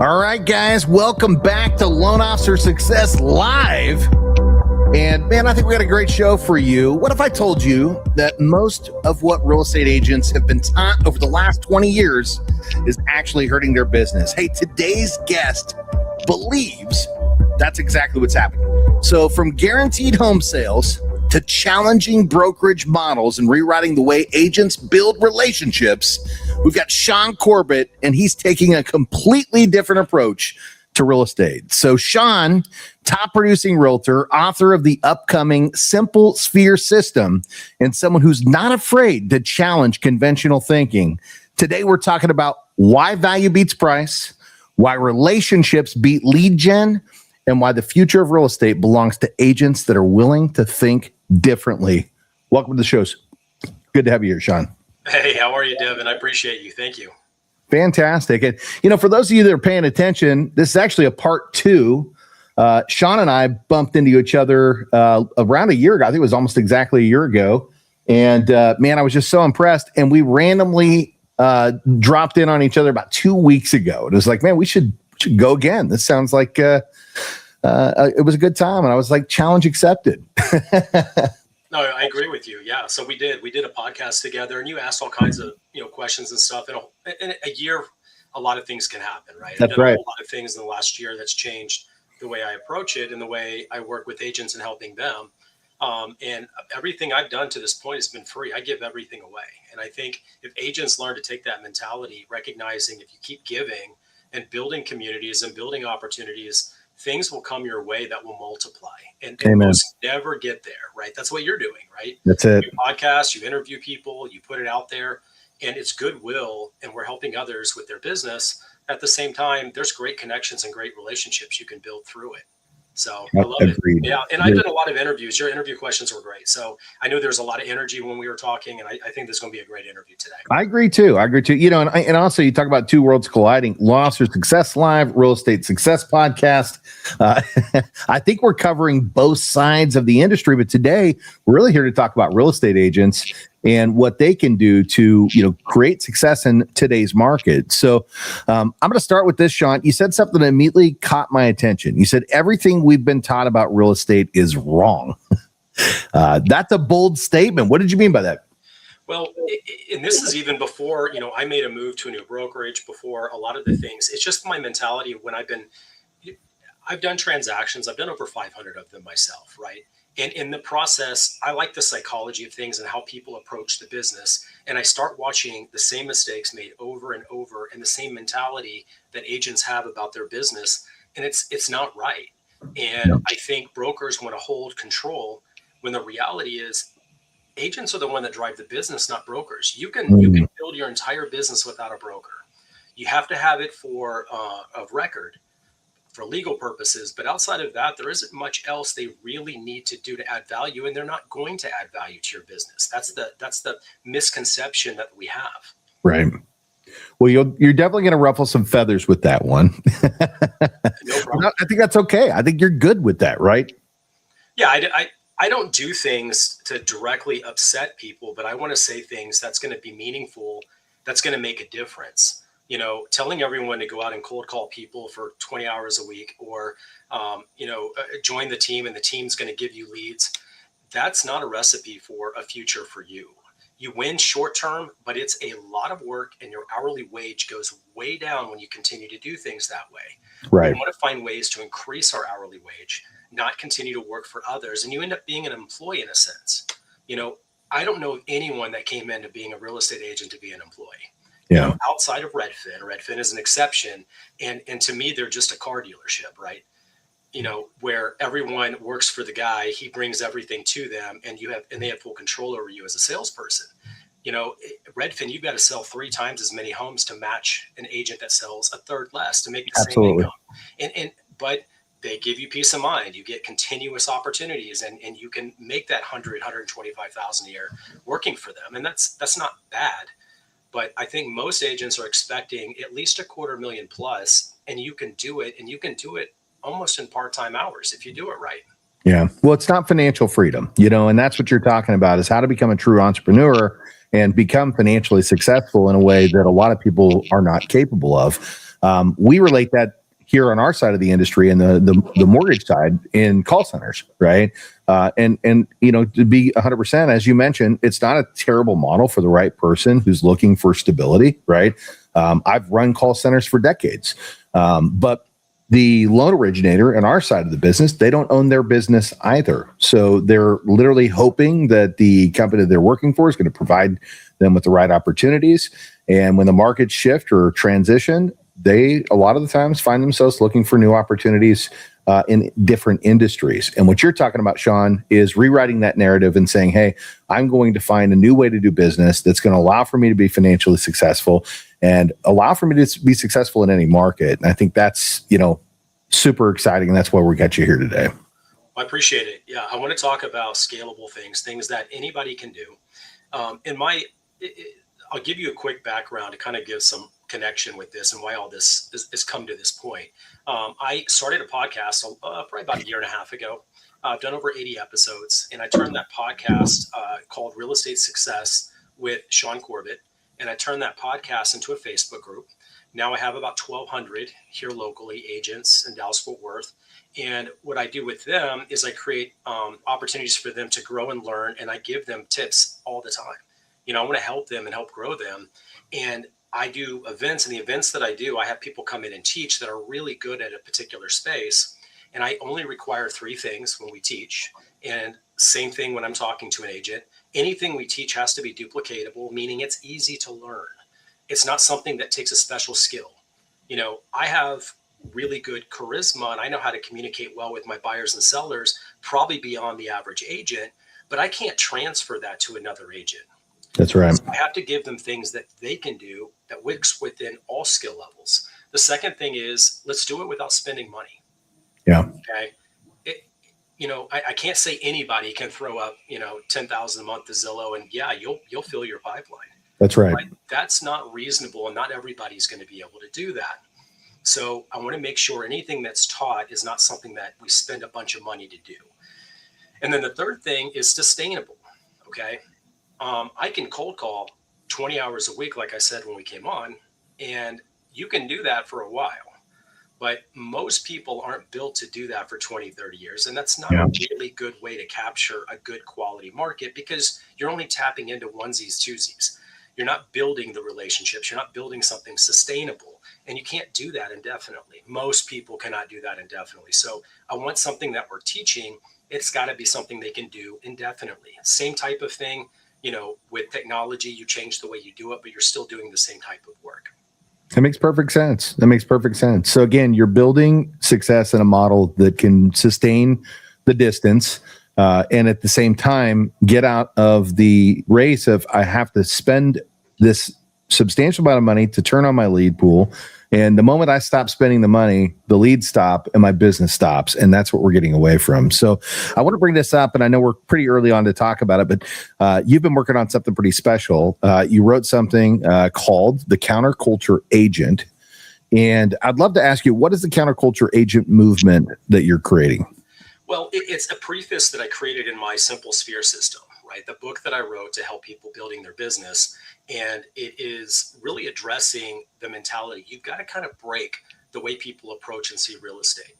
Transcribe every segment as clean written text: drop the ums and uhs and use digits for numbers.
All right, guys, welcome back to Loan Officer Success Live. And man, I think we got a great show for you. What if I told you that most of what real estate agents have been taught over the last 20 years is actually hurting their business? Hey, today's guest believes that's exactly what's happening. So from guaranteed home sales to challenging brokerage models and rewriting the way agents build relationships, we've got Shaune Corbett, and he's taking a completely different approach to real estate. So Shaune, top producing realtor, author of the upcoming Simple Sphere system, and someone who's not afraid to challenge conventional thinking. Today, we're talking about why value beats price, why relationships beat lead gen, and why the future of real estate belongs to agents that are willing to think differently. Welcome to the show. Good to have you here, Shaune. Hey, how are you, Devin? I appreciate you. Thank you. Fantastic. And, you know, for those of you that are paying attention, this is actually a part two. Shaune and I bumped into each other around a year ago. I think it was almost exactly a year ago. And man, I was just so impressed. And we randomly dropped in on each other about 2 weeks ago. It was like, man, we should go again. This sounds like it was a good time. And I was like, challenge accepted. No, I agree with you. Yeah. So we did a podcast together, and you asked all kinds of, questions and stuff. In a year, a lot of things can happen, right? That's right. A lot of things in the last year that's changed the way I approach it and the way I work with agents and helping them. And everything I've done to this point has been free. I give everything away. And I think if agents learn to take that mentality, recognizing if you keep giving and building communities and building opportunities, things will come your way that will multiply, and most never get there, right? That's what you're doing, right? That's it. You podcast, you interview people, you put it out there, and it's goodwill, and we're helping others with their business. At the same time, there's great connections and great relationships you can build through it. So I love it. Yeah. And I've done a lot of interviews. Your interview questions were great. So I knew there's a lot of energy when we were talking, and I think this is going to be a great interview today. I agree too. You know, and also you talk about two worlds colliding: Loan Officer Success Live, Real Estate Success Podcast. I think we're covering both sides of the industry, but today we're really here to talk about real estate agents and what they can do to, create success in today's market. So I'm going to start with this, Shaune. You said something that immediately caught my attention. You said everything we've been taught about real estate is wrong. That's a bold statement. What did you mean by that? Well, and this is even before, I made a move to a new brokerage, before a lot of the things. It's just my mentality when I've done transactions. I've done over 500 of them myself, right? And in the process, I like the psychology of things and how people approach the business. And I start watching the same mistakes made over and over, and the same mentality that agents have about their business. And it's not right. And I think brokers want to hold control when the reality is agents are the one that drive the business, not brokers. You can build your entire business without a broker. You have to have it for of record, for legal purposes, but outside of that, there isn't much else they really need to do to add value, and they're not going to add value to your business. That's the misconception that we have. Right. Well, you're definitely going to ruffle some feathers with that one. No problem. I think that's okay. I think you're good with that, right? Yeah, I don't do things to directly upset people, but I want to say things that's going to be meaningful, that's going to make a difference. Telling everyone to go out and cold call people for 20 hours a week, or, join the team and the team's going to give you leads. That's not a recipe for a future for you. You win short term, but it's a lot of work, and your hourly wage goes way down when you continue to do things that way. Right. We want to find ways to increase our hourly wage, not continue to work for others. And you end up being an employee in a sense. I don't know of anyone that came into being a real estate agent to be an employee. Yeah. Outside of Redfin is an exception. And to me, they're just a car dealership, right? Where everyone works for the guy, he brings everything to them, and they have full control over you as a salesperson. Redfin, you've got to sell 3 times as many homes to match an agent that sells a third less to make the Absolutely. same income. But they give you peace of mind. You get continuous opportunities, and you can make that 125,000 a year working for them. And that's not bad. But I think most agents are expecting at least $250,000 plus, and you can do it, and you can do it almost in part-time hours if you do it right. Yeah. Well, it's not financial freedom, and that's what you're talking about, is how to become a true entrepreneur and become financially successful in a way that a lot of people are not capable of. We relate that here on our side of the industry and the mortgage side in call centers, right? And to be 100%, as you mentioned, it's not a terrible model for the right person who's looking for stability, right? I've run call centers for decades, but the loan originator on our side of the business, they don't own their business either. So they're literally hoping that the company they're working for is going to provide them with the right opportunities. And when the markets shift or transition, they a lot of the times find themselves looking for new opportunities in different industries. And what you're talking about, Shaune, is rewriting that narrative and saying, hey, I'm going to find a new way to do business that's going to allow for me to be financially successful and allow for me to be successful in any market. And I think that's, super exciting. And that's why we got you here today. I appreciate it. Yeah. I want to talk about scalable things that anybody can do. I'll give you a quick background to kind of give some connection with this and why all this has come to this point. I started a podcast probably about a year and a half ago. I've done over 80 episodes, and I turned that podcast called Real Estate Success with Shaune Corbett, and I turned that podcast into a Facebook group. Now I have about 1,200 here locally, agents in Dallas-Fort Worth. And what I do with them is I create opportunities for them to grow and learn, and I give them tips all the time. I want to help them and help grow them. And I do events, and the events that I do, I have people come in and teach that are really good at a particular space. And I only require 3 things when we teach. And same thing when I'm talking to an agent. Anything we teach has to be duplicatable, meaning it's easy to learn. It's not something that takes a special skill. I have really good charisma, and I know how to communicate well with my buyers and sellers, probably beyond the average agent, but I can't transfer that to another agent. That's right. So I have to give them things that they can do that works within all skill levels. The second thing is, let's do it without spending money. Yeah. Okay. I can't say anybody can throw up, 10,000 a month to Zillow and you'll fill your pipeline. That's right. That's not reasonable, and not everybody's going to be able to do that. So I want to make sure anything that's taught is not something that we spend a bunch of money to do. And then the third thing is sustainable. Okay. I can cold call 20 hours a week, like I said when we came on, and you can do that for a while. But most people aren't built to do that for 20, 30 years. And that's not a really good way to capture a good quality market, because you're only tapping into onesies, twosies. You're not building the relationships. You're not building something sustainable. And you can't do that indefinitely. Most people cannot do that indefinitely. So I want something that we're teaching. It's got to be something they can do indefinitely. Same type of thing. With technology, you change the way you do it, but you're still doing the same type of work. That makes perfect sense. So again, you're building success in a model that can sustain the distance and at the same time get out of the race of I have to spend this substantial amount of money to turn on my lead pool. And the moment I stop spending the money, the leads stop and my business stops. And that's what we're getting away from. So I want to bring this up, and I know we're pretty early on to talk about it, but you've been working on something pretty special. You wrote something called The Counterculture Agent. And I'd love to ask you, what is the counterculture agent movement that you're creating? Well, it's a preface that I created in my Simple Sphere system, right? The book that I wrote to help people building their business. And it is really addressing the mentality. You've got to kind of break the way people approach and see real estate.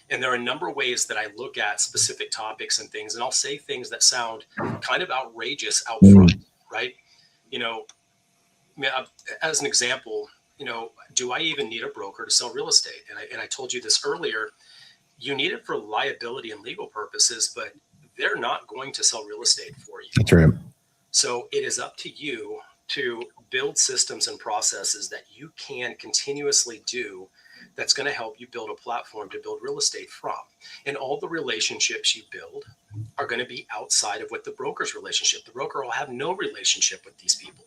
And there are a number of ways that I look at specific topics and things, and I'll say things that sound kind of outrageous out front, right? As an example, do I even need a broker to sell real estate? And I told you this earlier. You need it for liability and legal purposes, but they're not going to sell real estate for you. That's right. So it is up to you to build systems and processes that you can continuously do that's going to help you build a platform to build real estate from. And all the relationships you build are going to be outside of what the broker's relationship. The broker will have no relationship with these people.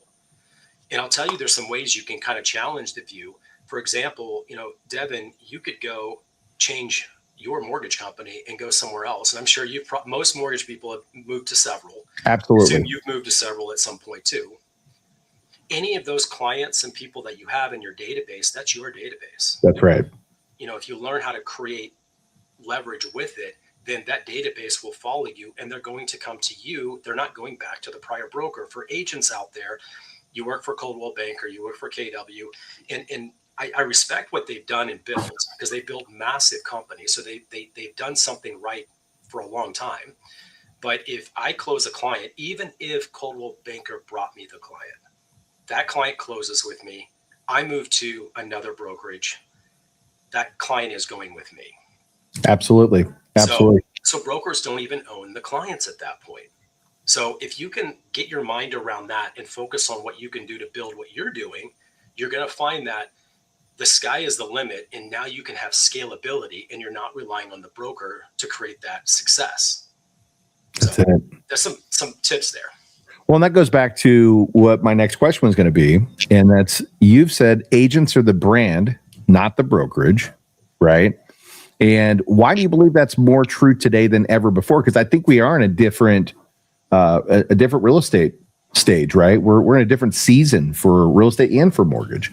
And I'll tell you, there's some ways you can kind of challenge the view. For example, Devin, you could go change your mortgage company and go somewhere else. And I'm sure most mortgage people have moved to several. Absolutely. You've moved to several at some point too. Any of those clients and people that you have in your database, that's your database. That's right. If you learn how to create leverage with it, then that database will follow you and they're going to come to you. They're not going back to the prior broker. For agents out there, you work for Coldwell Banker, you work for KW, and I respect what they've done and built, because they built massive companies. So they've done something right for a long time. But if I close a client, even if Coldwell Banker brought me the client, that client closes with me, I move to another brokerage, that client is going with me. Absolutely. Absolutely. So brokers don't even own the clients at that point. So if you can get your mind around that and focus on what you can do to build what you're doing, you're going to find that the sky is the limit, and now you can have scalability, and you're not relying on the broker to create that success. That's it. There's some tips there. Well, and that goes back to what my next question was going to be. And that's, you've said agents are the brand, not the brokerage, right? And why do you believe that's more true today than ever before? Because I think we are in a different real estate stage, right? We're in a different season for real estate and for mortgage.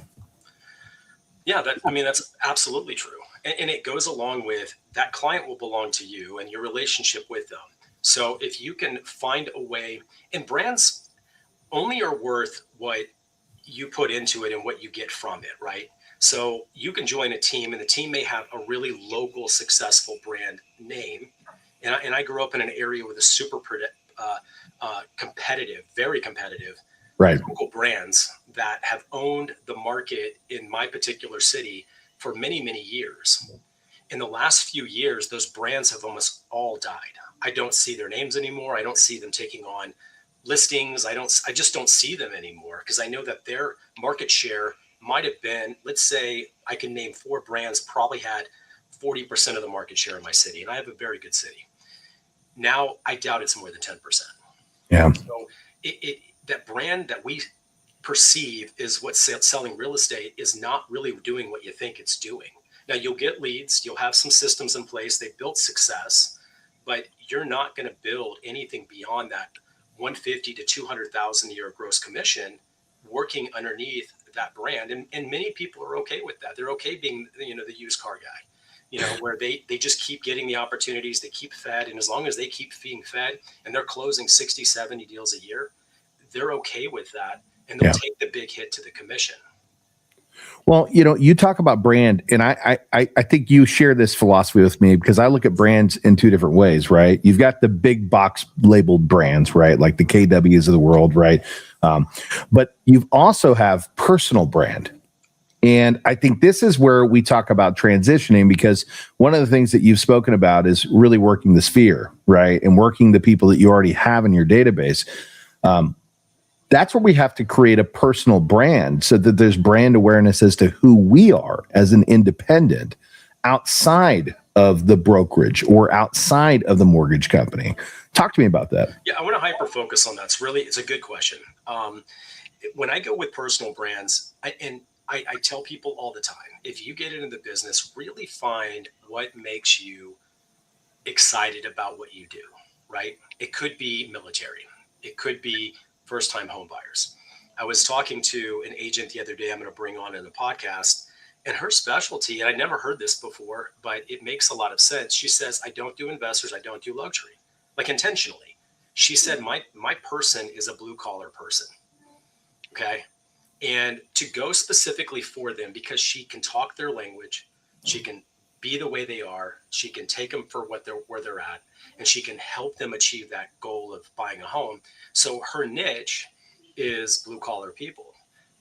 Yeah, that's absolutely true. And it goes along with that client will belong to you and your relationship with them. So if you can find a way, and brands only are worth what you put into it and what you get from it, right? So you can join a team, and the team may have a really local, successful brand name. And I grew up in an area with a super competitive, very competitive, right, local brands that have owned the market in my particular city for many, many years. In the last few years, those brands have almost all died. I don't see their names anymore. I don't see them taking on listings. I just don't see them anymore, because I know that their market share might have been, let's say I can name 4 brands, probably had 40% of the market share in my city. And I have a very good city. Now I doubt it's more than 10%. Yeah. So that brand that we perceive is what's selling real estate is not really doing what you think it's doing. Now you'll get leads, you'll have some systems in place, they've built success, but you're not going to build anything beyond that 150 to 200,000 a year gross commission working underneath that brand. And many people are okay with that. They're okay being, the used car guy, where they just keep getting the opportunities, they keep fed. And as long as they keep being fed and they're closing 60, 70 deals a year, they're okay with that. And they'll take the big hit to the commission. Well, you talk about brand, and I think you share this philosophy with me, because I look at brands in 2 different ways, right? You've got the big box labeled brands, right? Like the KWs of the world, right? But you also have personal brand. And I think this is where we talk about transitioning, because one of the things that you've spoken about is really working the sphere, right? And working the people that you already have in your database. That's where we have to create a personal brand, so that there's brand awareness as to who we are as an independent outside of the brokerage or outside of the mortgage company. Talk to me about that. Yeah, I want to hyper focus on that. It's a good question. When I go with personal brands, I tell people all the time, if you get into the business, really find what makes you excited about what you do, right? It could be military. It could be first-time home buyers. I was talking to an agent the other day I'm going to bring on in the podcast, and her specialty, and I'd never heard this before, but it makes a lot of sense. She says, I don't do investors. I don't do luxury, like intentionally. She said, my person is a blue collar person. Okay. And to go specifically for them, because she can talk their language, she can be the way they are, she can take them for where they're at, and she can help them achieve that goal of buying a home. So her niche is blue collar people.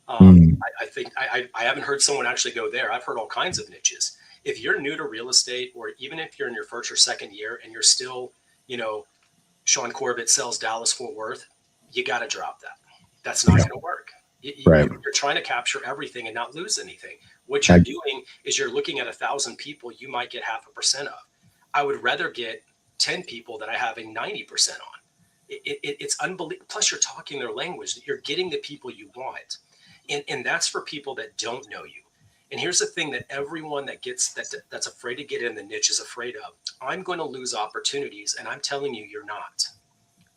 I think I haven't heard someone actually go there. I've heard all kinds of niches. If you're new to real estate, or even if you're in your first or second year and you're still, Shaune Corbett sells Dallas Fort Worth, you got to drop that. That's not going to work. Right. You're trying to capture everything and not lose anything. What you're doing is you're looking at 1,000 people you might get 0.5% of. I would rather get 10 people that I have a 90% on. It's unbelievable. Plus you're talking their language, that you're getting the people you want. And that's for people that don't know you. And here's the thing that everyone that's afraid to get in the niche is afraid of. I'm going to lose opportunities, and I'm telling you, you're not.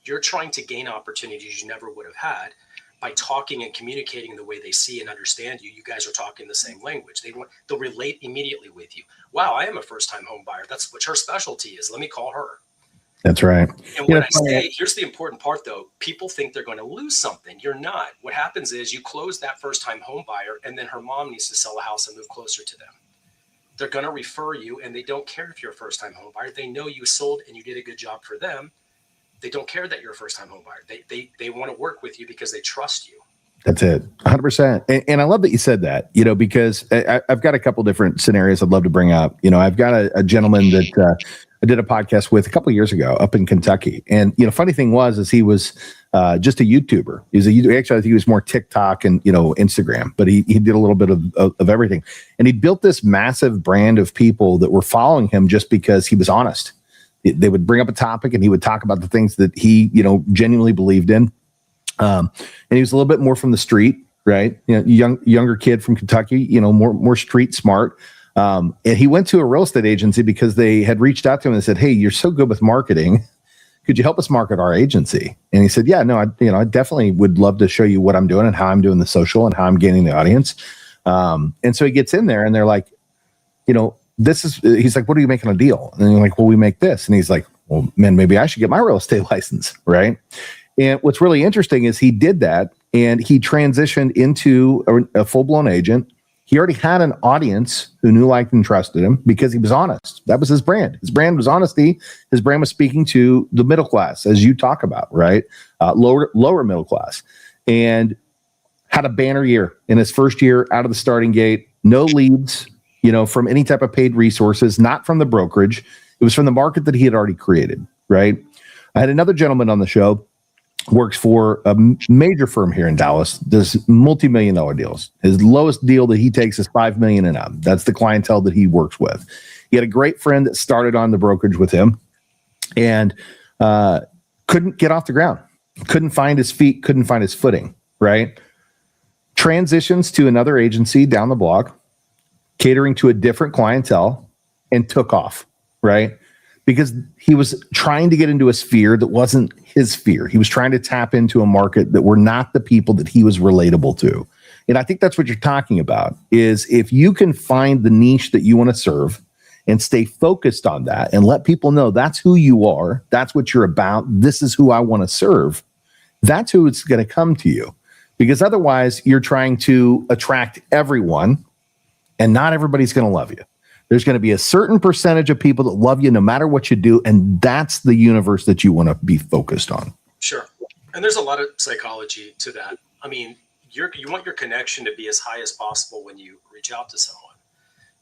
You're trying to gain opportunities you never would have had by talking and communicating the way they see and understand you. You guys are talking the same language. They'll relate immediately with you. Wow, I am a first-time home buyer. That's what her specialty is. Let me call her. That's right. And when I say, here's the important part though, people think they're going to lose something. You're not. What happens is you close that first time home buyer and then her mom needs to sell a house and move closer to them. They're going to refer you and they don't care if you're a first time home buyer. They know you sold and you did a good job for them. They don't care that you're a first time home buyer. They want to work with you because they trust you. That's it. 100%. And I love that you said that, because I've got a couple different scenarios I'd love to bring up. I've got a gentleman that I did a podcast with a couple of years ago up in Kentucky. And, funny thing is he was just a YouTuber. Actually, I think he was more TikTok and, Instagram, but he did a little bit of everything. And he built this massive brand of people that were following him just because he was honest. They would bring up a topic and he would talk about the things that he, genuinely believed in. And he was a little bit more from the street, right? Younger kid from Kentucky, more street smart. And he went to a real estate agency because they had reached out to him and said, "Hey, you're so good with marketing. Could you help us market our agency?" And he said, "Yeah, no, I definitely would love to show you what I'm doing and how I'm doing the social and how I'm gaining the audience." And so he gets in there and they're like, he's like, "What are you making a deal?" And they're like, "Well, we make this." And he's like, "Well, man, maybe I should get my real estate license." Right. And what's really interesting is he did that and he transitioned into a full-blown agent. He already had an audience who knew, liked, and trusted him because he was honest. That was his brand. His brand was honesty. His brand was speaking to the middle class, as you talk about, right? Lower middle class. And had a banner year in his first year out of the starting gate. No leads, from any type of paid resources, not from the brokerage. It was from the market that he had already created, right? I had another gentleman on the show, works for a major firm here in Dallas, does multi-million-dollar deals. His lowest deal that he takes is $5 million and up. That's the clientele that he works with. He had a great friend that started on the brokerage with him and couldn't get off the ground, couldn't find his feet, couldn't find his footing, right? Transitions to another agency down the block, catering to a different clientele, and took off, right? Because he was trying to get into a sphere that wasn't his sphere. He was trying to tap into a market that were not the people that he was relatable to. And I think that's what you're talking about, is if you can find the niche that you want to serve and stay focused on that and let people know that's who you are, that's what you're about, this is who I want to serve, that's who it's going to come to you. Because otherwise, you're trying to attract everyone, and not everybody's going to love you. There's going to be a certain percentage of people that love you no matter what you do. And that's the universe that you want to be focused on. Sure. And there's a lot of psychology to that. I mean, you want your connection to be as high as possible when you reach out to someone.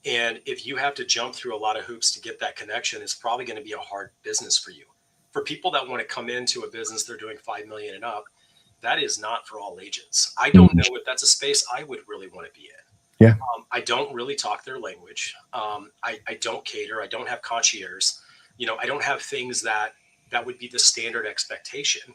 And if you have to jump through a lot of hoops to get that connection, it's probably going to be a hard business for you. For people that want to come into a business, they're doing 5 million and up. That is not for all agents. I don't know if that's a space I would really want to be in. Yeah. I don't really talk their language. I don't cater. I don't have concierges. I don't have things that would be the standard expectation,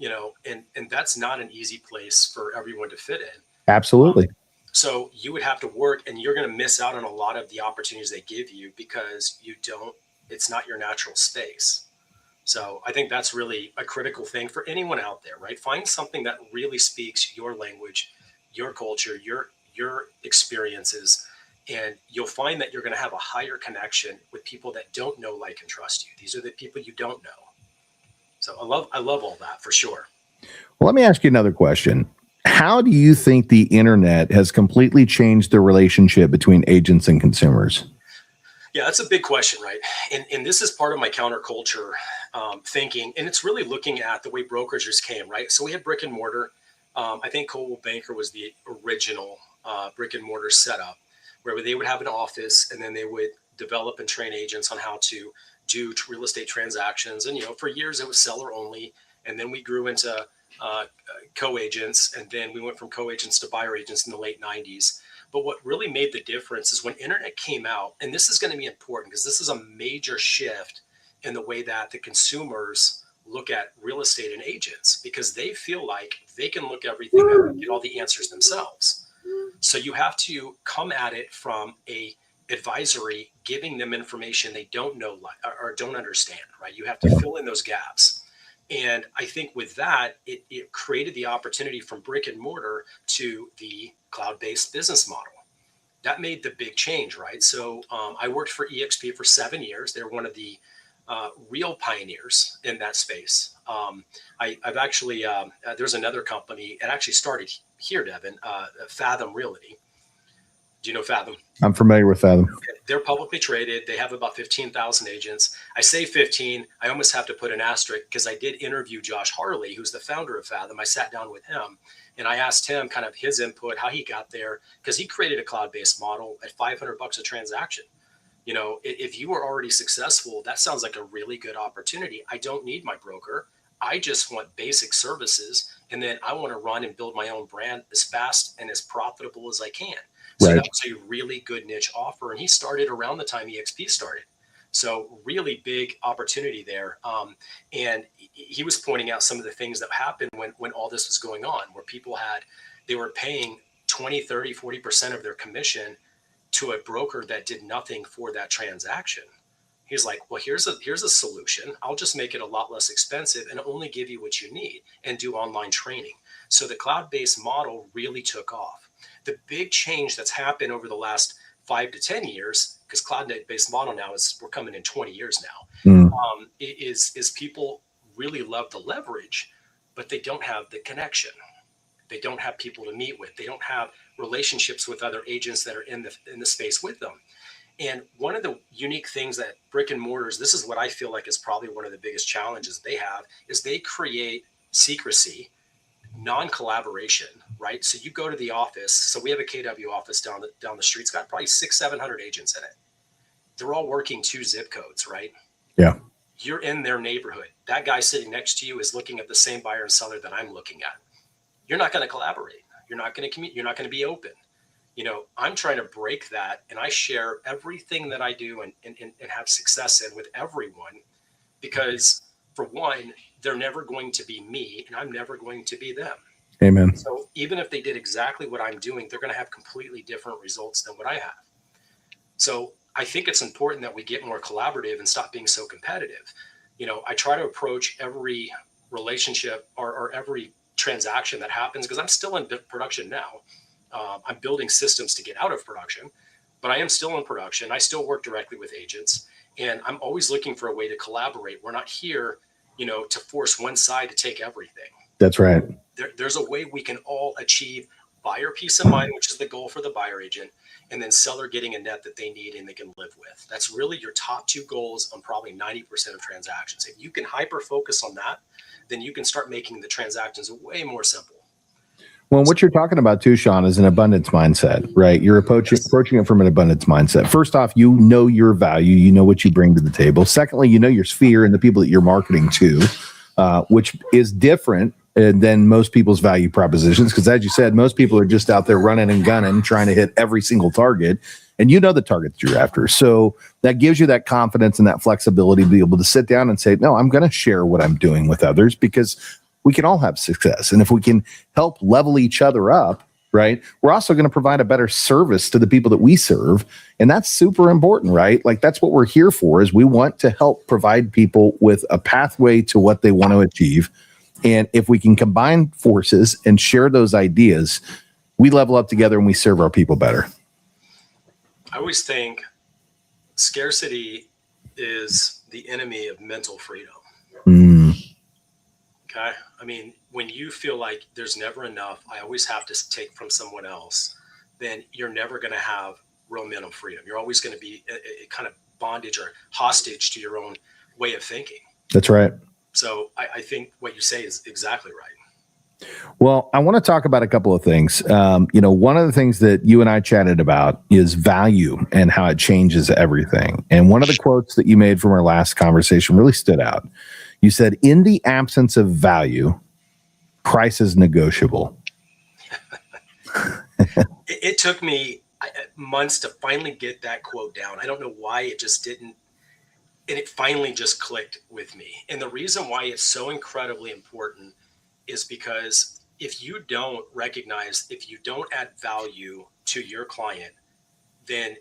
and that's not an easy place for everyone to fit in. Absolutely. So you would have to work, and you're going to miss out on a lot of the opportunities they give you because it's not your natural space. So I think that's really a critical thing for anyone out there, right? Find something that really speaks your language, your culture, your experiences, and you'll find that you're going to have a higher connection with people that don't know, like, and trust you. These are the people you don't know. So I love all that for sure. Well, let me ask you another question. How do you think the internet has completely changed the relationship between agents and consumers? Yeah, that's a big question, right? And this is part of my counterculture thinking, and it's really looking at the way brokerages came, right? So we had brick and mortar. I think Coldwell Banker was the original brick and mortar setup, where they would have an office and then they would develop and train agents on how to do real estate transactions. And, for years it was seller only. And then we grew into co-agents, and then we went from co-agents to buyer agents in the late 90s. But what really made the difference is when internet came out, and this is going to be important because this is a major shift in the way that the consumers look at real estate and agents, because they feel like they can look everything up and get all the answers themselves. So you have to come at it from a advisory, giving them information they don't know or don't understand, right? You have to fill in those gaps. And I think with that, it created the opportunity from brick and mortar to the cloud-based business model. That made the big change, right? So I worked for EXP for 7 years. They're one of the real pioneers in that space. I've actually, there's another company, it actually started here, Devin, Fathom Realty. Do you know Fathom? I'm familiar with Fathom. Okay. They're publicly traded. They have about 15,000 agents. I say 15. I almost have to put an asterisk because I did interview Josh Harley, who's the founder of Fathom. I sat down with him and I asked him kind of his input, how he got there, because he created a cloud-based model at $500 a transaction. You know, if you were already successful, that sounds like a really good opportunity. I don't need my broker. I just want basic services. And then I want to run and build my own brand as fast and as profitable as I can. So that was a really good niche offer. And he started around the time EXP started. So really big opportunity there. And he was pointing out some of the things that happened when all this was going on, where people they were paying 20, 30, 40% of their commission to a broker that did nothing for that transaction. He's like, well, here's a solution. I'll just make it a lot less expensive and only give you what you need and do online training. So the cloud-based model really took off. The big change that's happened over the last 5 to 10 years, because cloud-based model now we're coming in 20 years now, is people really love the leverage, but they don't have the connection. They don't have people to meet with. They don't have relationships with other agents that are in the space with them. And one of the unique things that brick and mortars, this is what I feel like is probably one of the biggest challenges they have, is they create secrecy, non-collaboration, right? So you go to the office. So we have a KW office down the street. It's got probably 600-700 agents in it. They're all working 2 zip codes, right? Yeah. You're in their neighborhood. That guy sitting next to you is looking at the same buyer and seller that I'm looking at. You're not going to collaborate. You're not going to commute. You're not going to be open. You know, I'm trying to break that, and I share everything that I do and have success in with everyone, because for one, they're never going to be me and I'm never going to be them. Amen. So even if they did exactly what I'm doing, they're going to have completely different results than what I have. So I think it's important that we get more collaborative and stop being so competitive. You know, I try to approach every relationship or every transaction that happens, because I'm still in production now. I'm building systems to get out of production, but I am still in production. I still work directly with agents, and I'm always looking for a way to collaborate. We're not here, you know, to force one side to take everything. That's right. There's a way we can all achieve buyer peace of mind, which is the goal for the buyer agent, and then seller getting a net that they need and they can live with. That's really your top 2 goals on probably 90% of transactions. If you can hyper focus on that, then you can start making the transactions way more simple. Well, what you're talking about too, Shaune, is an abundance mindset, right? You're approaching it from an abundance mindset. First off, you know your value, you know what you bring to the table. Secondly, you know your sphere and the people that you're marketing to, which is different than most people's value propositions. Because as you said, most people are just out there running and gunning, trying to hit every single target. And you know the target that you're after. So that gives you that confidence and that flexibility to be able to sit down and say, no, I'm going to share what I'm doing with others, because we can all have success. And if we can help level each other up, right, we're also going to provide a better service to the people that we serve. And that's super important, right? Like, that's what we're here for, is we want to help provide people with a pathway to what they want to achieve. And if we can combine forces and share those ideas, we level up together and we serve our people better. I always think scarcity is the enemy of mental freedom. Okay. I mean, when you feel like there's never enough, I always have to take from someone else, then you're never going to have real mental freedom. You're always going to be a kind of bondage or hostage to your own way of thinking. That's right. So I think what you say is exactly right. Well, I want to talk about a couple of things. You know, one of the things that you and I chatted about is value and how it changes everything. And one of the quotes that you made from our last conversation really stood out. You said, in the absence of value, price is negotiable. It took me months to finally get that quote down. I don't know why it just didn't. And it finally just clicked with me. And the reason why it's so incredibly important is because if you don't recognize, if you don't add value to your client, then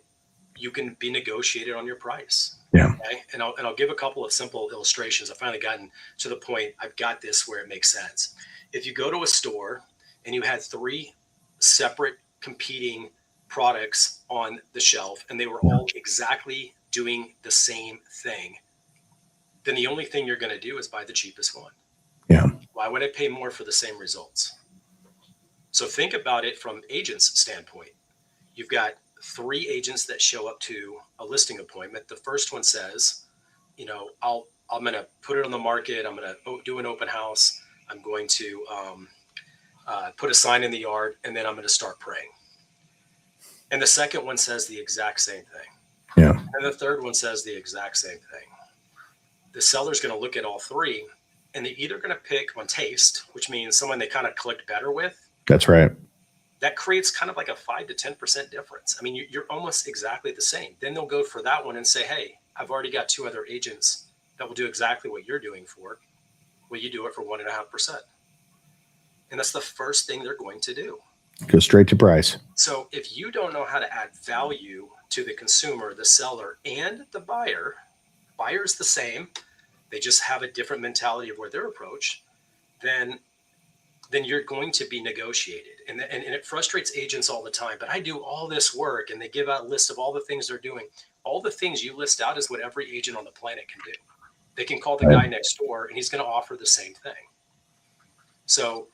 you can be negotiated on your price. Yeah. Okay? And I'll give a couple of simple illustrations. I've finally gotten to the point I've got this where it makes sense. If you go to a store and you had 3 separate competing products on the shelf and they were all exactly doing the same thing, then the only thing you're going to do is buy the cheapest one. Yeah. Why would I pay more for the same results? So think about it from agents' standpoint. You've got 3 agents that show up to a listing appointment. The first one says, I'm going to put it on the market. I'm going to do an open house. I'm going to put a sign in the yard, and then I'm going to start praying. And the second one says the exact same thing. Yeah. And the third one says the exact same thing. The seller's going to look at all 3, and they're either going to pick on taste, which means someone they kind of clicked better with. That's right. That creates kind of like a 5 to 10% difference. I mean, you're almost exactly the same. Then they'll go for that one and say, hey, I've already got 2 other agents that will do exactly what you're doing for. Will you do it for 1.5%? And that's the first thing they're going to do. Go straight to price. So if you don't know how to add value to the consumer, the seller, and the buyer's the same, they just have a different mentality of where they're approached, then you're going to be negotiated. And it frustrates agents all the time. But I do all this work, and they give out a list of all the things they're doing. All the things you list out is what every agent on the planet can do. They can call the guy next door, and he's going to offer the same thing. So,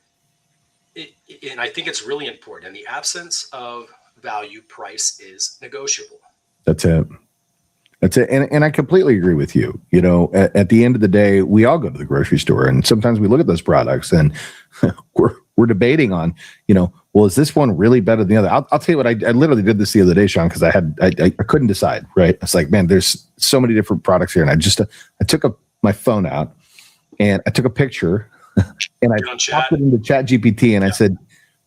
and I think it's really important. In the absence of value, price is negotiable. That's it. And I completely agree with you. At the end of the day, we all go to the grocery store, and sometimes we look at those products and we're debating on, well, is this one really better than the other? I'll tell you what, I literally did this the other day, Shaune, because I couldn't decide, right? It's like, man, there's so many different products here. And I took my phone out and I took a picture and I popped it into ChatGPT and I said,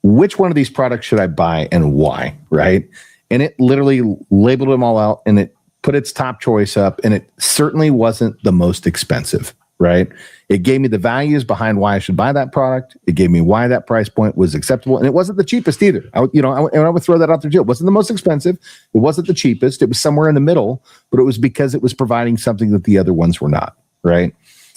which one of these products should I buy and why? Right. And it literally labeled them all out and it put its top choice up, and it certainly wasn't the most expensive, right? It gave me the values behind why I should buy that product. It gave me why that price point was acceptable, and it wasn't the cheapest either. I would throw that out there too. It wasn't the most expensive. It wasn't the cheapest. It was somewhere in the middle, but it was because it was providing something that the other ones were not, right?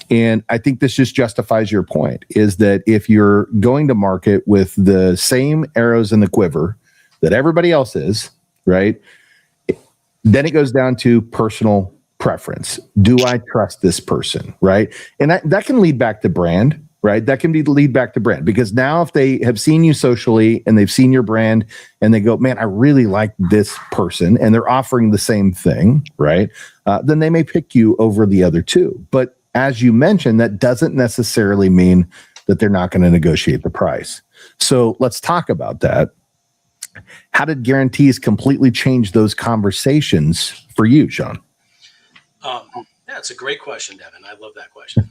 And I think this just justifies your point, is that if you're going to market with the same arrows in the quiver that everybody else is, right? Then it goes down to personal preference. Do I trust this person, right? And that can lead back to brand, right? That can lead back to brand, because now if they have seen you socially and they've seen your brand and they go, man, I really like this person, and they're offering the same thing, right? Then they may pick you over the other 2. But as you mentioned, that doesn't necessarily mean that they're not going to negotiate the price. So let's talk about that. How did guarantees completely change those conversations for you, Shaune? Yeah, it's a great question, Devin. I love that question.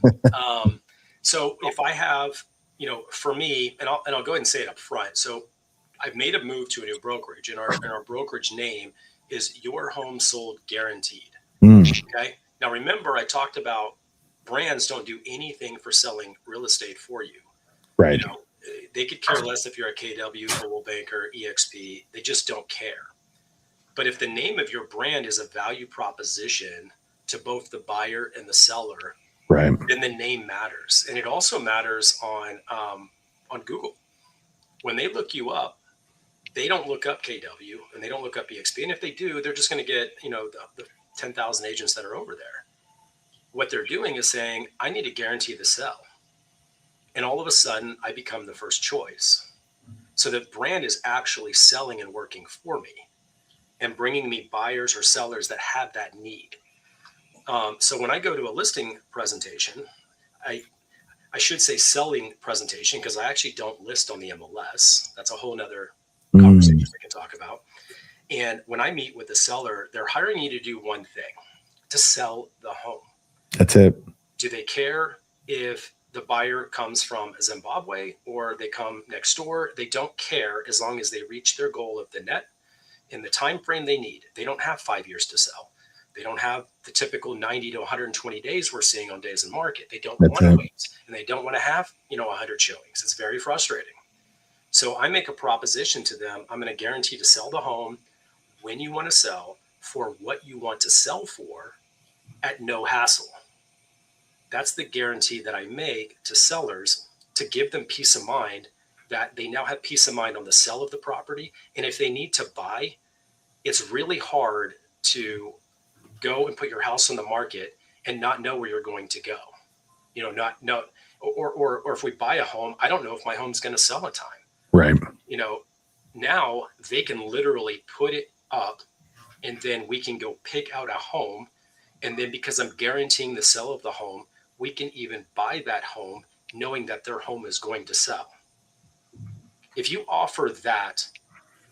So if I have, for me, and I'll go ahead and say it up front. So I've made a move to a new brokerage, and our brokerage name is Your Home Sold Guaranteed. Okay. Now remember, I talked about brands don't do anything for selling real estate for you. Right. They could care less if you're a KW, Global Banker, EXP. They just don't care. But if the name of your brand is a value proposition to both the buyer and the seller, right, then the name matters. And it also matters on Google. When they look you up, they don't look up KW and they don't look up EXP. And if they do, they're just going to get, the 10,000 agents that are over there. What they're doing is saying, I need to guarantee the sell. And all of a sudden, I become the first choice. So the brand is actually selling and working for me and bringing me buyers or sellers that have that need. So when I go to a listing presentation, I should say selling presentation, because I actually don't list on the MLS. That's a whole nother conversation we can talk about. And when I meet with the seller, they're hiring you to do one thing, to sell the home. That's it. Do they care if the buyer comes from Zimbabwe or they come next door? They don't care, as long as they reach their goal of the net in the time frame they need. They don't have 5 years to sell. They don't have the typical 90 to 120 days we're seeing on days in market. They don't want to wait, and they don't want to have 100 showings. It's very frustrating. So I make a proposition to them. I'm going to guarantee to sell the home when you want to sell, for what you want to sell for, at no hassle. That's the guarantee that I make to sellers, to give them peace of mind, that they now have peace of mind on the sell of the property. And if they need to buy, it's really hard to go and put your house on the market and not know where you're going to go. Not know, or if we buy a home, I don't know if my home's going to sell in time. Right. Now they can literally put it up, and then we can go pick out a home. And then because I'm guaranteeing the sale of the home, we can even buy that home knowing that their home is going to sell. If you offer that,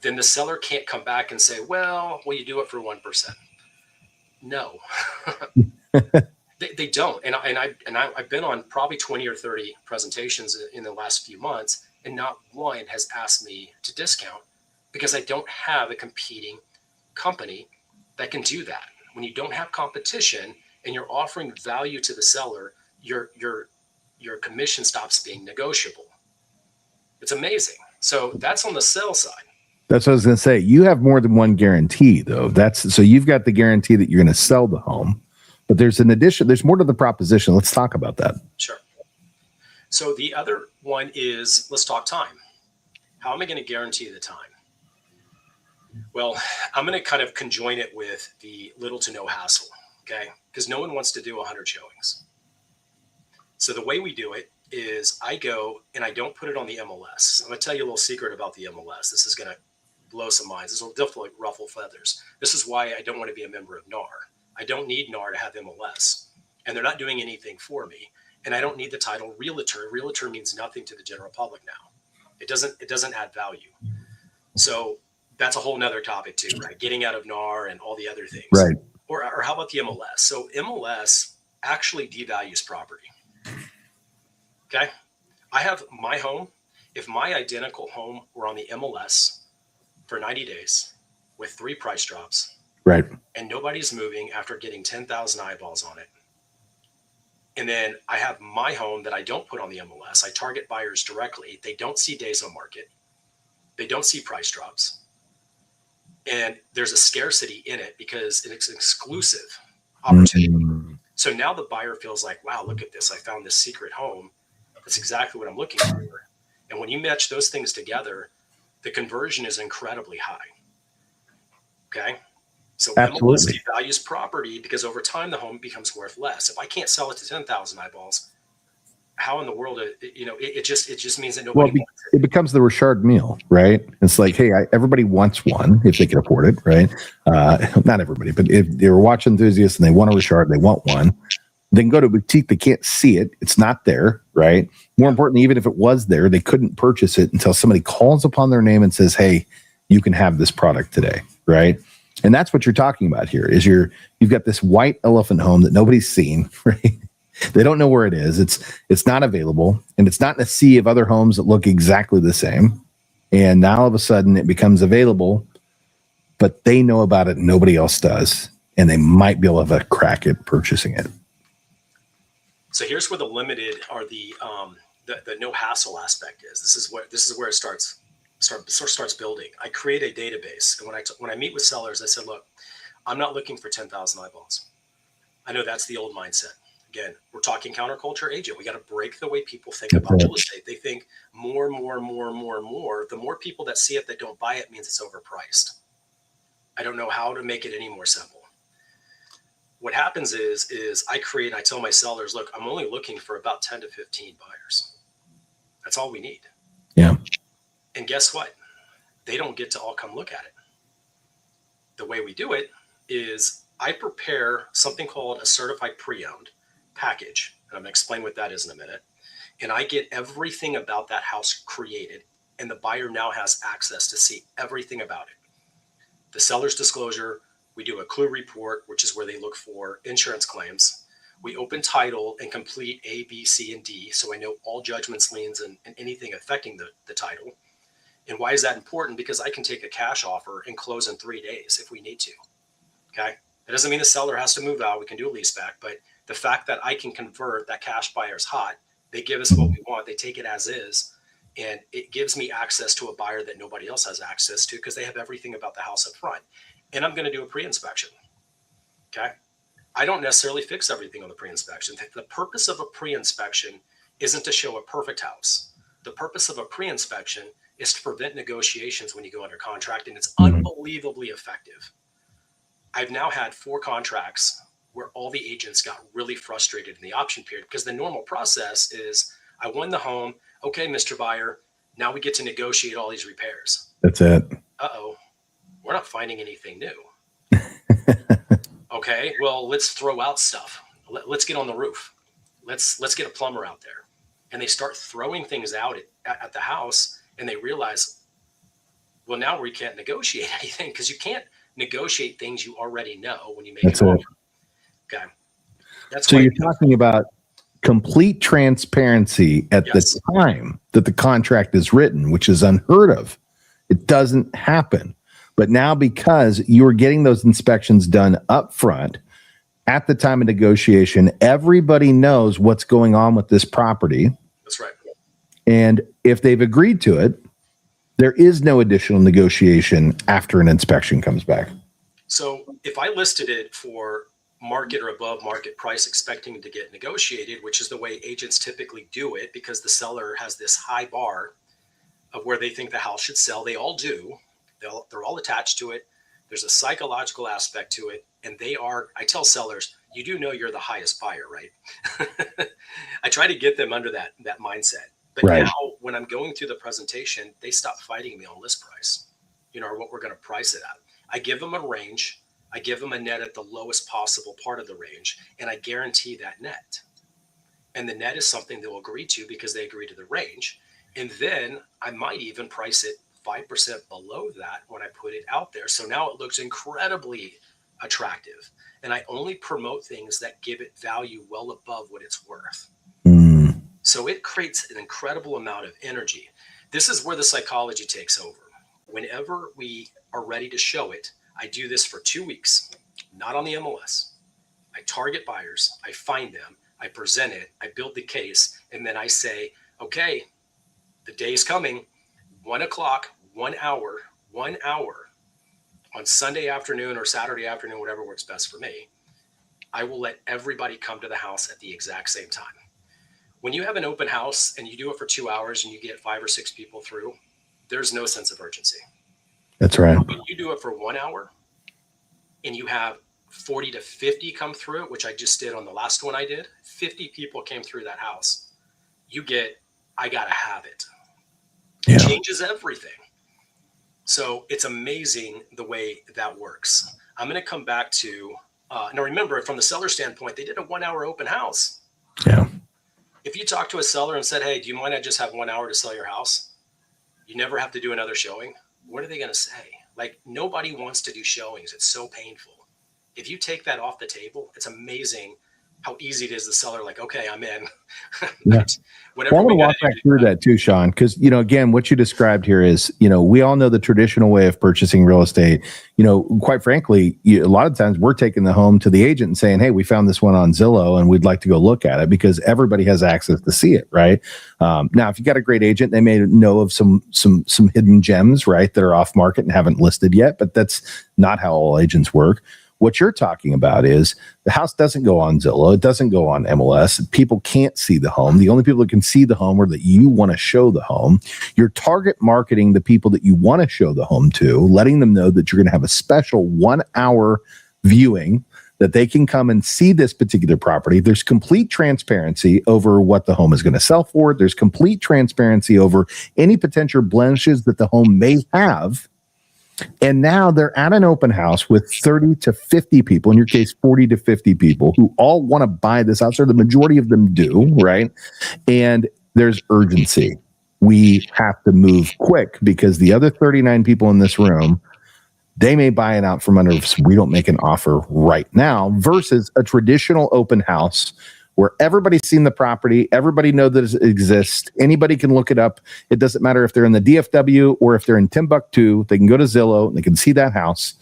then the seller can't come back and say, well, will you do it for 1%? No, they don't. And I've been on probably 20 or 30 presentations in the last few months, and not one has asked me to discount, because I don't have a competing company that can do that. When you don't have competition and you're offering value to the seller, your commission stops being negotiable. It's amazing. So that's on the sell side. That's what I was going to say. You have more than one guarantee, though. So you've got the guarantee that you're going to sell the home, but there's more to the proposition. Let's talk about that. Sure. So the other one is, let's talk time. How am I going to guarantee the time? Well, I'm going to kind of conjoin it with the little to no hassle, okay? Because no one wants to do 100 showings. So the way we do it is I go and I don't put it on the MLS. I'm going to tell you a little secret about the MLS. This is going to blow some minds. This will definitely ruffle feathers. This is why I don't want to be a member of NAR. I don't need NAR to have MLS, and they're not doing anything for me. And I don't need the title realtor. Realtor means nothing to the general public now. It doesn't add value. So that's a whole nother topic too, right? Getting out of NAR and all the other things. Right. Or how about the MLS? So MLS actually devalues property. Okay. I have my home. If my identical home were on the MLS for 90 days with 3 price drops, right, and nobody's moving after getting 10,000 eyeballs on it, and then I have my home that I don't put on the MLS, I target buyers directly. They don't see days on market. They don't see price drops. And there's a scarcity in it because it's an exclusive opportunity. Mm-hmm. So now the buyer feels like, wow, look at this. I found this secret home. That's exactly what I'm looking for. And when you match those things together, the conversion is incredibly high. Okay. So MLS devalues property because over time the home becomes worth less. If I can't sell it to 10,000 eyeballs, how in the world, it just means that nobody wants it. It becomes the Richard meal, right? It's like, hey, everybody wants one if they can afford it, right? Not everybody, but if they were watch enthusiasts and they want a Richard, they want one. They can go to a boutique, they can't see it. It's not there, right? More importantly, even if it was there, they couldn't purchase it until somebody calls upon their name and says, hey, you can have this product today, right? And that's what you're talking about here is you've got this white elephant home that nobody's seen, right? They don't know where it is. It's not available, and it's not in a sea of other homes that look exactly the same. And now all of a sudden it becomes available, but they know about it and nobody else does, and they might be able to have a crack at purchasing it. So here's where the limited or the no hassle aspect is. This is where it starts building. I create a database, and when I meet with sellers, I said, look, I'm not looking for 10,000 eyeballs. I know that's the old mindset. Again, we're talking counterculture agent. We got to break the way people think about real estate. They think more. The more people that see it that don't buy it means it's overpriced. I don't know how to make it any more simple. What happens is I tell my sellers, look, I'm only looking for about 10 to 15 buyers. That's all we need. Yeah. And guess what? They don't get to all come look at it. The way we do it is I prepare something called a certified pre-owned package. And I'm going to explain what that is in a minute. And I get everything about that house created, and the buyer now has access to see everything about it. The seller's disclosure, we do a clue report, which is where they look for insurance claims. We open title and complete A, B, C, and D. So I know all judgments, liens, and anything affecting the title. And why is that important? Because I can take a cash offer and close in 3 days if we need to. Okay. That doesn't mean the seller has to move out. We can do a lease back, but the fact that I can convert that cash buyer's hot, they give us what we want. They take it as is. And it gives me access to a buyer that nobody else has access to because they have everything about the house up front. And I'm going to do a pre-inspection. Okay. I don't necessarily fix everything on the pre-inspection. The purpose of a pre-inspection isn't to show a perfect house. The purpose of a pre-inspection is to prevent negotiations when you go under contract, and it's unbelievably effective. I've now had 4 contracts where all the agents got really frustrated in the option period, because the normal process is, I won the home. Okay, Mr. Buyer, now we get to negotiate all these repairs. That's it. Uh-oh, we're not finding anything new. Okay, well, let's throw out stuff. Let's get on the roof. Let's get a plumber out there. And they start throwing things out at the house, and they realize, well, now we can't negotiate anything, because you can't negotiate things you already know when you make an offer. Okay. That's so you're talking about complete transparency at the time that the contract is written, which is unheard of. It doesn't happen. But now, because you're getting those inspections done up front at the time of negotiation, everybody knows what's going on with this property. That's right. And if they've agreed to it, there is no additional negotiation after an inspection comes back. So if I listed it for market or above market price, expecting to get negotiated, which is the way agents typically do it, because the seller has this high bar of where they think the house should sell. They all do. They're all attached to it. There's a psychological aspect to it. And I tell sellers, you do know you're the highest buyer, right? I try to get them under that mindset. But now when I'm going through the presentation, they stop fighting me on list price, or what we're going to price it at. I give them a range. I give them a net at the lowest possible part of the range, and I guarantee that net. And the net is something they'll agree to because they agree to the range. And then I might even price it 5% below that when I put it out there. So now it looks incredibly attractive. And I only promote things that give it value well above what it's worth. So it creates an incredible amount of energy. This is where the psychology takes over. Whenever we are ready to show it, I do this for 2 weeks, not on the MLS. I target buyers, I find them, I present it, I build the case, and then I say, okay, the day is coming, 1 o'clock, 1 hour on Sunday afternoon or Saturday afternoon, whatever works best for me. I will let everybody come to the house at the exact same time. When you have an open house and you do it for 2 hours and you get 5 or 6 people through, there's no sense of urgency. That's right. When you do it for 1 hour and you have 40 to 50 come through it, which I just did on the last one I did, 50 people came through that house. You get, I got to have it. It changes everything. So it's amazing the way that works. I'm going to come back to, now remember, from the seller standpoint, they did a 1 hour open house. Yeah. If you talk to a seller and said, hey, do you mind I just have 1 hour to sell your house? You never have to do another showing. What are they going to say? Like, nobody wants to do showings. It's so painful. If you take that off the table, it's amazing how easy it is. The seller, like, okay, I'm in. Whatever. I want to walk back through that too, Shaune, because, again, what you described here is, we all know the traditional way of purchasing real estate. Quite frankly, a lot of times we're taking the home to the agent and saying, hey, we found this one on Zillow and we'd like to go look at it, because everybody has access to see it, right? Now, if you got a great agent, they may know of some hidden gems, right, that are off market and haven't listed yet, but that's not how all agents work. What you're talking about is the house doesn't go on Zillow. It doesn't go on MLS. People can't see the home. The only people that can see the home are that you want to show the home. You're target marketing the people that you want to show the home to, letting them know that you're going to have a special 1 hour viewing, that they can come and see this particular property. There's complete transparency over what the home is going to sell for. There's complete transparency over any potential blemishes that the home may have. And now they're at an open house with 30 to 50 people, in your case, 40 to 50 people who all want to buy this house, or the majority of them do, right? And there's urgency. We have to move quick, because the other 39 people in this room, they may buy it out from under us. We don't make an offer right now, versus a traditional open house where everybody's seen the property, everybody knows that it exists, anybody can look it up. It doesn't matter if they're in the DFW or if they're in Timbuktu, they can go to Zillow and they can see that house.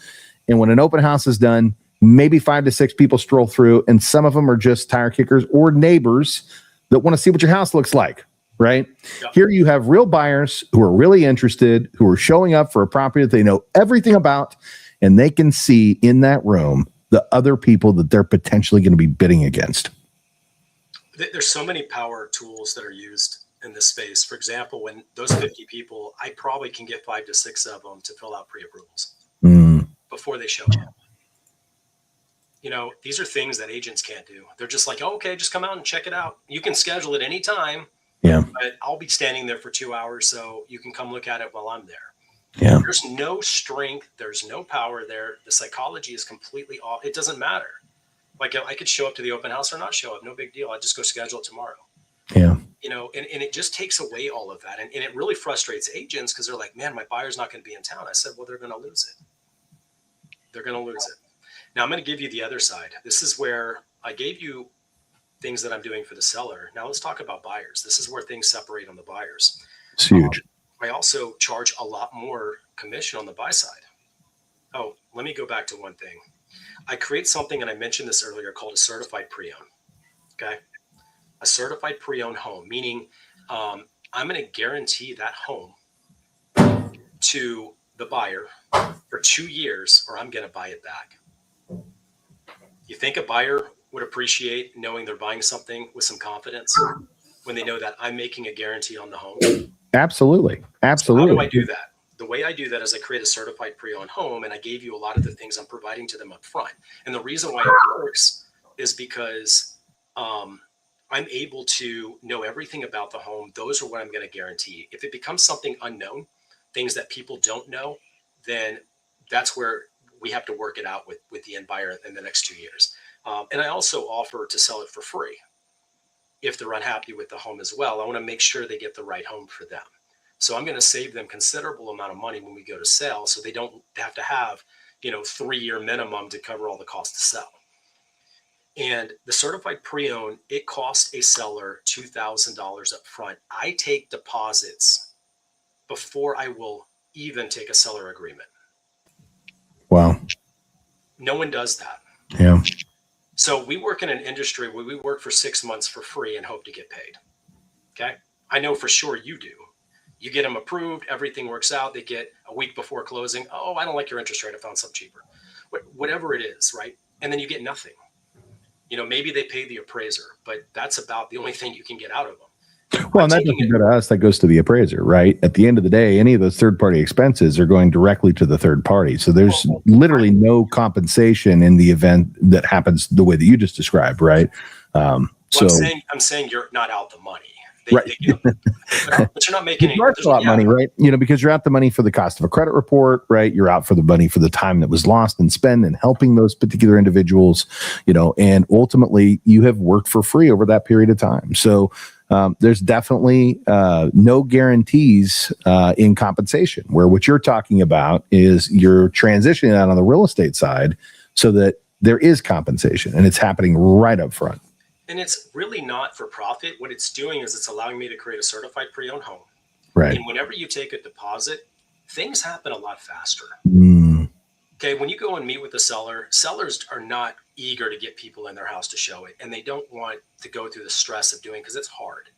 And when an open house is done, maybe 5 to 6 people stroll through, and some of them are just tire kickers or neighbors that want to see what your house looks like, right? Yep. Here you have real buyers who are really interested, who are showing up for a property that they know everything about, and they can see in that room the other people that they're potentially going to be bidding against. There's so many power tools that are used in this space. For example, when those 50 people, I probably can get 5 to 6 of them to fill out pre-approvals before they show up. these are things that agents can't do. They're just like, oh, okay, just come out and check it out. You can schedule it anytime. Yeah. But I'll be standing there for 2 hours, so you can come look at it while I'm there. Yeah. There's no strength. There's no power there. The psychology is completely off. It doesn't matter. Like, I could show up to the open house or not show up. No big deal. I just go schedule it tomorrow. Yeah. And it just takes away all of that. And it really frustrates agents because they're like, man, my buyer's not going to be in town. I said, well, they're going to lose it. They're going to lose it. Now I'm going to give you the other side. This is where I gave you things that I'm doing for the seller. Now let's talk about buyers. This is where things separate on the buyers. It's huge. I also charge a lot more commission on the buy side. Oh, let me go back to one thing. I create something, and I mentioned this earlier, called a certified pre-owned. Okay. A certified pre-owned home, meaning I'm going to guarantee that home to the buyer for 2 years, or I'm going to buy it back. You think a buyer would appreciate knowing they're buying something with some confidence when they know that I'm making a guarantee on the home? Absolutely. Absolutely. So how do I do that? The way I do that is I create a certified pre-owned home, and I gave you a lot of the things I'm providing to them up front. And the reason why it works is because I'm able to know everything about the home. Those are what I'm going to guarantee. If it becomes something unknown, things that people don't know, then that's where we have to work it out with the end buyer in the next 2 years. And I also offer to sell it for free if they're unhappy with the home as well. I want to make sure they get the right home for them. So I'm going to save them considerable amount of money when we go to sell, so they don't have to have 3-year minimum to cover all the costs to sell. And the certified pre-owned, it costs a seller $2,000 up front. I take deposits before I will even take a seller agreement. Wow. No one does that. Yeah. So we work in an industry where we work for 6 months for free and hope to get paid. Okay. I know for sure you do. You get them approved, everything works out. They get a week before closing. Oh, I don't like your interest rate. I found something cheaper. Whatever it is, right? And then you get nothing. Maybe they pay the appraiser, but that's about the only thing you can get out of them. Well, and that doesn't go to us. That goes to the appraiser, right? At the end of the day, any of those third-party expenses are going directly to the third party. So there's literally no compensation in the event that happens the way that you just described, right? I'm saying you're not out the money. Right. But you're not making any money, right? Because you're out the money for the cost of a credit report, right? You're out for the money for the time that was lost and spent in helping those particular individuals, and ultimately you have worked for free over that period of time. So there's definitely no guarantees in compensation, where what you're talking about is you're transitioning that on the real estate side so that there is compensation, and it's happening right up front. And it's really not for profit. What it's doing is it's allowing me to create a certified pre-owned home. Right. And whenever you take a deposit, things happen a lot faster. Okay. When you go and meet with the seller, sellers are not eager to get people in their house to show it. And they don't want to go through the stress of doing, because it's hard.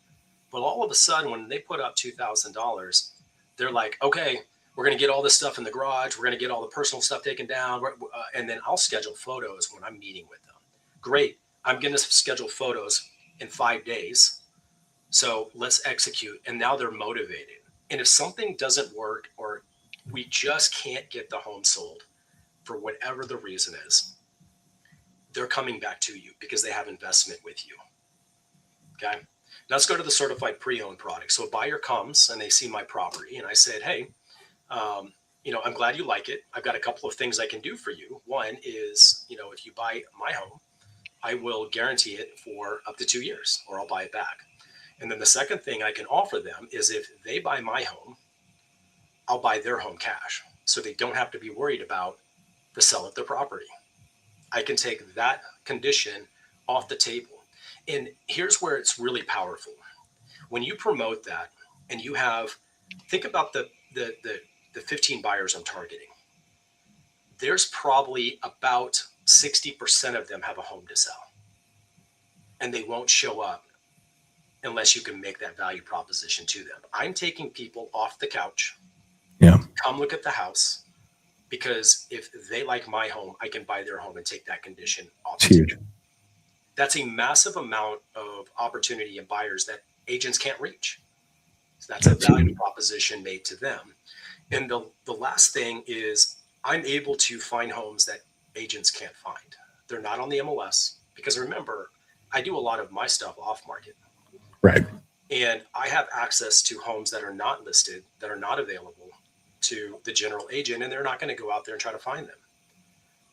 But all of a sudden, when they put up $2,000, they're like, okay, we're going to get all this stuff in the garage. We're going to get all the personal stuff taken down. And then I'll schedule photos when I'm meeting with them. Great. I'm going to schedule photos in 5 days. So let's execute. And now they're motivated. And if something doesn't work, or we just can't get the home sold for whatever the reason is, they're coming back to you because they have investment with you. Okay. Now let's go to the certified pre-owned product. So a buyer comes and they see my property, and I said, hey, I'm glad you like it. I've got a couple of things I can do for you. One is, if you buy my home, I will guarantee it for up to 2 years, or I'll buy it back. And then the second thing I can offer them is, if they buy my home, I'll buy their home cash, so they don't have to be worried about the sale of their property. I can take that condition off the table. And here's where it's really powerful. When you promote that, and you think about the 15 buyers I'm targeting, there's probably about 60% of them have a home to sell, and they won't show up unless you can make that value proposition to them. I'm taking people off the couch. Yeah. Come look at the house, because if they like my home, I can buy their home and take that condition off. It's huge. That's a massive amount of opportunity and buyers that agents can't reach. So that's a value proposition made to them. And the last thing is, I'm able to find homes that agents can't find. They're not on the MLS, because remember, I do a lot of my stuff off market. Right. And I have access to homes that are not listed, that are not available to the general agent, and they're not going to go out there and try to find them.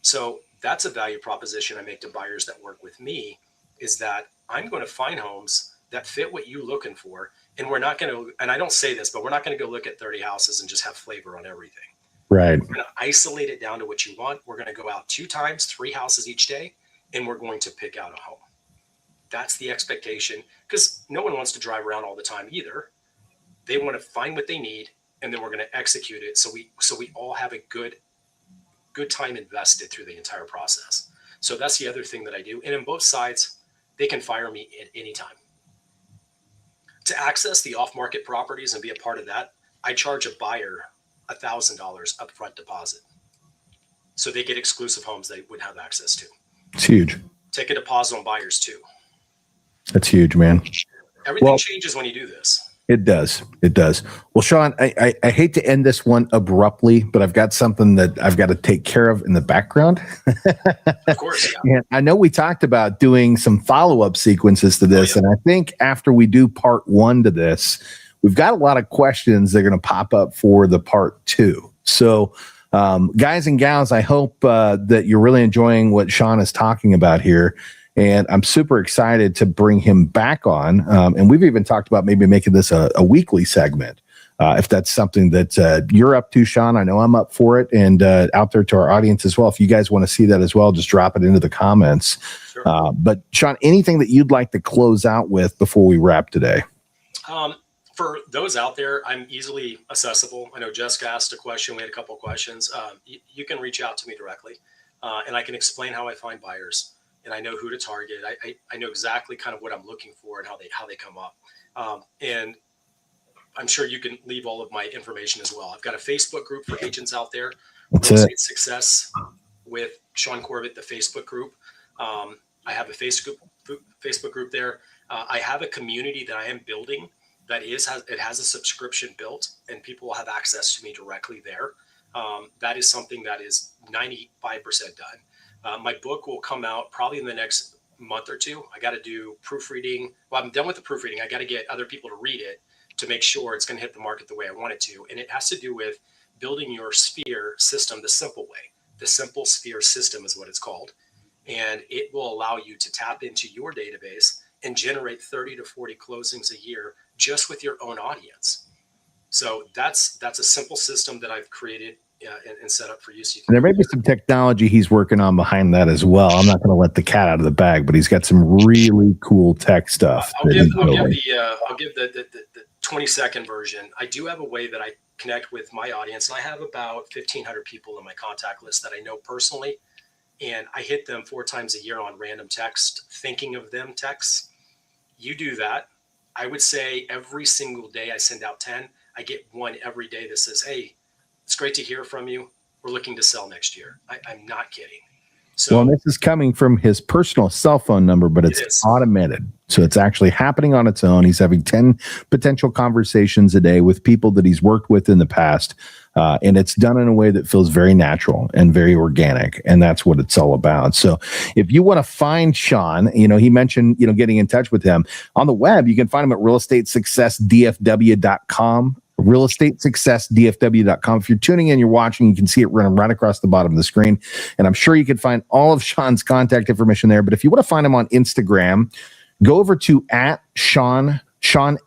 So that's a value proposition I make to buyers that work with me, is that I'm going to find homes that fit what you're looking for. And we're not going to, and I don't say this, but we're not going to go look at 30 houses and just have flavor on everything. Right. We're going to isolate it down to what you want. We're going to go out 2 times, 3 houses each day, and we're going to pick out a home. That's the expectation, because no one wants to drive around all the time either. They want to find what they need, and then we're going to execute it. So we all have a good time invested through the entire process. So that's the other thing that I do. And in both sides, they can fire me at any time. To access the off-market properties and be a part of that, I charge a buyer $1,000 upfront deposit, so they get exclusive homes they would have access to. It's huge. Take a deposit on buyers too. That's huge, man. Everything changes when you do this. It does. It does. Well, Shaune, I hate to end this one abruptly, but I've got something that I've got to take care of in the background. Of course. Yeah. And I know we talked about doing some follow-up sequences to this. And I think after we do part 1 to this, we've got a lot of questions that are going to pop up for the part 2. So, guys and gals, I hope that you're really enjoying what Shaune is talking about here. And I'm super excited to bring him back on. And we've even talked about maybe making this a weekly segment, if that's something that you're up to, Shaune. I know I'm up for it. And out there to our audience as well. If you guys want to see that as well, just drop it into the comments. Sure. But Shaune, anything that you'd like to close out with before we wrap today? For those out there, I'm easily accessible. I know Jessica asked a question. We had a couple of questions. You can reach out to me directly, and I can explain how I find buyers. And I know who to target. I know exactly kind of what I'm looking for and how they come up. And I'm sure you can leave all of my information as well. I've got a Facebook group for agents out there. Real Estate Success with Shaune Corbett, the Facebook group. I have a Facebook group there. I have a community that I am building that has a subscription built, and people will have access to me directly there. That is something that is 95% done. My book will come out probably in the next month or 2. I got to do proofreading. Well, I'm done with the proofreading. I got to get other people to read it to make sure it's going to hit the market the way I want it to. And it has to do with building your sphere system the simple way. The simple sphere system is what it's called. And it will allow you to tap into your database and generate 30 to 40 closings a year just with your own audience. So that's a simple system that I've created and set up for you. So there may be some technology he's working on behind that as well. I'm not going to let the cat out of the bag, but he's got some really cool tech stuff. I'll give the 20-second version. I do have a way that I connect with my audience, and I have about 1,500 people in my contact list that I know personally, and I hit them 4 times a year on random text, thinking of them texts. You do that. I would say every single day I send out 10. I get one every day that says, "Hey, it's great to hear from you. We're looking to sell next year." I'm not kidding. So, well, this is coming from his personal cell phone number, but it's automated. So it's actually happening on its own. He's having 10 potential conversations a day with people that he's worked with in the past. And it's done in a way that feels very natural and very organic. And that's what it's all about. So if you want to find Shaune, he mentioned, getting in touch with him on the web, you can find him at realestatesuccessdfw.com. realestatesuccessdfw.com. If you're tuning in, you're watching, you can see it running right across the bottom of the screen. And I'm sure you can find all of Shaune's contact information there. But if you want to find him on Instagram, go over to @Shaune, Shaune,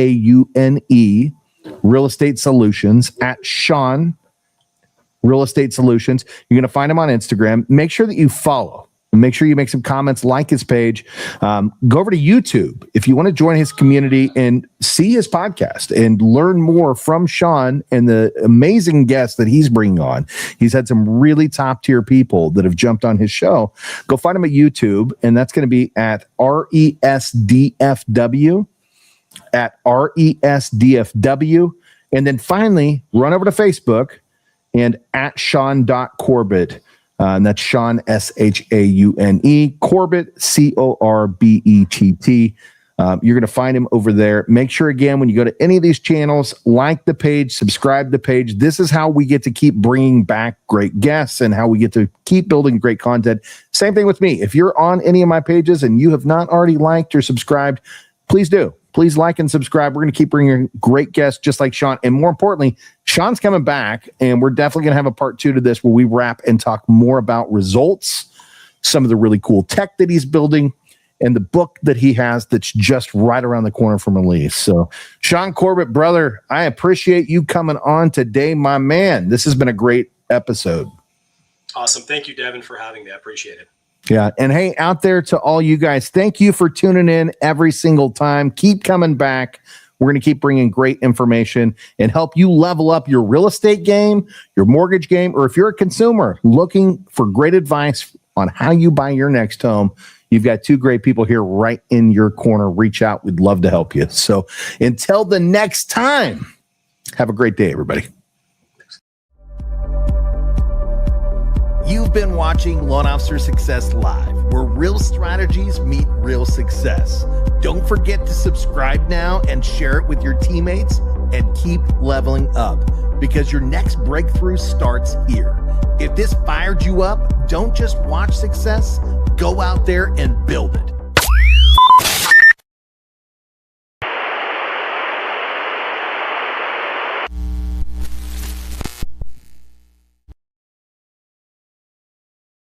SHAUNE, Real Estate Solutions, @Shaune Real Estate Solutions. You're going to find him on Instagram. Make sure that you follow. And make sure you make some comments, like his page. Go over to YouTube if you want to join his community and see his podcast and learn more from Shaune and the amazing guests that he's bringing on. He's had some really top tier people that have jumped on his show. Go find him at YouTube, and that's going to be at RESDFW, RESDFW. And then finally, run over to Facebook and @Shaune.Corbett. And that's Shaune, SHAUNE, Corbett, CORBETT. You're going to find him over there. Make sure, again, when you go to any of these channels, like the page, subscribe to the page. This is how we get to keep bringing back great guests and how we get to keep building great content, Same thing with me. If you're on any of my pages and you have not already liked or subscribed, please do. Please like and subscribe. We're going to keep bringing great guests just like Shaune. And more importantly, Shaune's coming back, and we're definitely going to have a part 2 to this where we wrap and talk more about results, some of the really cool tech that he's building, and the book that he has that's just right around the corner from release. So, Shaune Corbett, brother, I appreciate you coming on today, my man. This has been a great episode. Awesome. Thank you, Devin, for having me. I appreciate it. Yeah. And hey, out there to all you guys, thank you for tuning in every single time. Keep coming back. We're going to keep bringing great information and help you level up your real estate game, your mortgage game, or if you're a consumer looking for great advice on how you buy your next home, you've got 2 great people here right in your corner. Reach out. We'd love to help you. So until the next time, have a great day, everybody. You've been watching Loan Officer Success Live, where real strategies meet real success. Don't forget to subscribe now and share it with your teammates and keep leveling up, because your next breakthrough starts here. If this fired you up, don't just watch success, go out there and build it.